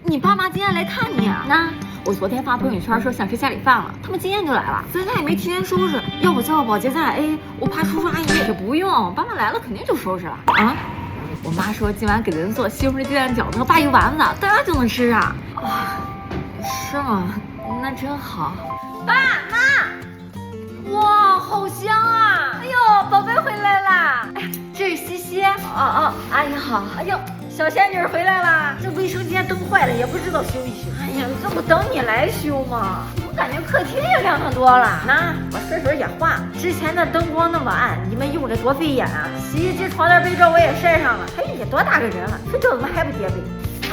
你爸妈今天来看你啊？那我昨天发朋友圈说想吃家里饭了，他们今天就来了，咱家也没提前收拾，要不叫个保洁站？哎，我怕叔叔阿姨也不用，爸妈来了肯定就收拾了啊。我妈说今晚给人做西红柿鸡蛋饺子和鲅鱼丸子，大家就能吃啊。啊，是吗？那真好。爸妈，哇，好香啊！哎呦，宝贝回来啦！哎，这是西西。哦，阿姨好。哎呦，小仙女回来啦！这卫生间灯坏了，也不知道修一修。哎呀，这不等你来修吗？我感觉客厅也亮很多了。那我顺手也换了，之前的灯光那么暗，你们用着多费眼啊！洗衣机床单被罩我也晒上了。哎呀，多大个人了，睡觉怎么还不叠被？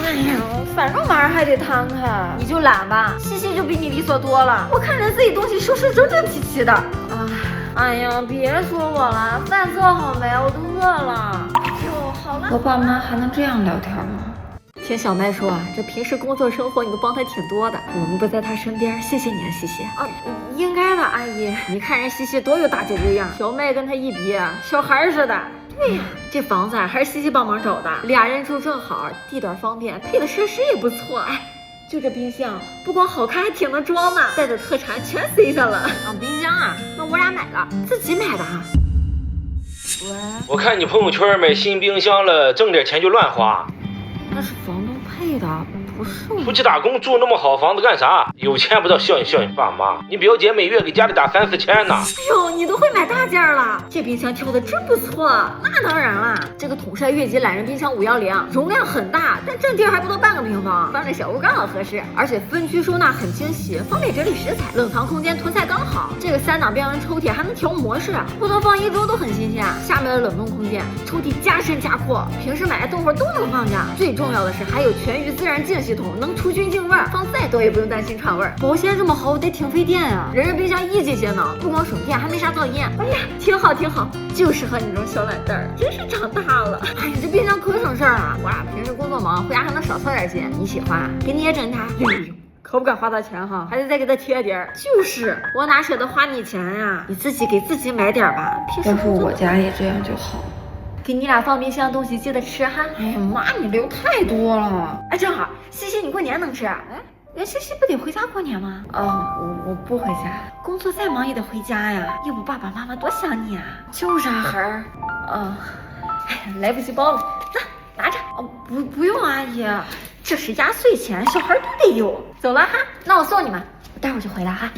哎呀，反正晚上还得摊开，你就懒吧。西西就比你利索多了，我看着自己东西收拾整整齐齐的。哎呀，别说我了，饭做好没？我都饿了。哟，好了。和爸妈还能这样聊天吗？听小麦说啊，这平时工作生活你都帮他挺多的，我们不在他身边，谢谢你啊，西西。啊，应该的，阿姨。你看人西西多有大姐姐样，小麦跟她一比，小孩似的。对呀，这房子还是西西帮忙找的，俩人住正好，地段方便，配的设施也不错。哎，就这冰箱，不光好看，还挺能装呢，带的特产全塞上了。冰箱啊，那我俩买了，自己买的哈。喂，我看你朋友圈买新冰箱了，挣点钱就乱花。那是房东配的，不是我。出去打工住那么好房子干啥？有钱不知道孝敬孝敬爸妈。你表姐每月给家里打3、4千呢。哎呦，你都会买大件了，这冰箱挑的真不错。那当然了，这个统帅越级懒人冰箱510，容量很大，但占地还不到半个平方，放着小屋刚好合适，而且分区收纳很清晰，方便整理食材，冷藏空间囤菜刚好。这个3档变温抽屉还能调模式，不能放1周都很新鲜。下面的冷冻空间，抽屉加深加阔，平时买的冻货都能放下。最重要的是还有全域自然净系统，能除菌净味，放再多也不用担心串味。保鲜这么好，得挺费电啊。人家冰箱1级节能，不光省电，还没啥噪音。哎呀，挺好挺好，就适合你这种小懒蛋儿，真是长大了。哎呀，这冰箱可省事儿了，我俩平时工作忙，回家还能少操点心。你喜欢啊？给你也整它。呦呦，可不敢花他钱哈，还得再给他贴点儿。就是我哪舍得花你钱呀？你自己给自己买点吧。平时要是我家也这样就好。给你俩放冰箱东西记得吃哈。哎呀妈，你留太多了。哎，正好，西西你过年能吃。哎，人西西不得回家过年吗？我不回家，工作再忙也得回家呀，要不爸爸妈妈多想你啊。就是啊，孩儿。哎，来不及包了，那拿着。不用，阿姨，这是压岁钱，小孩都得有。走了哈，那我送你们，我待会儿就回来哈。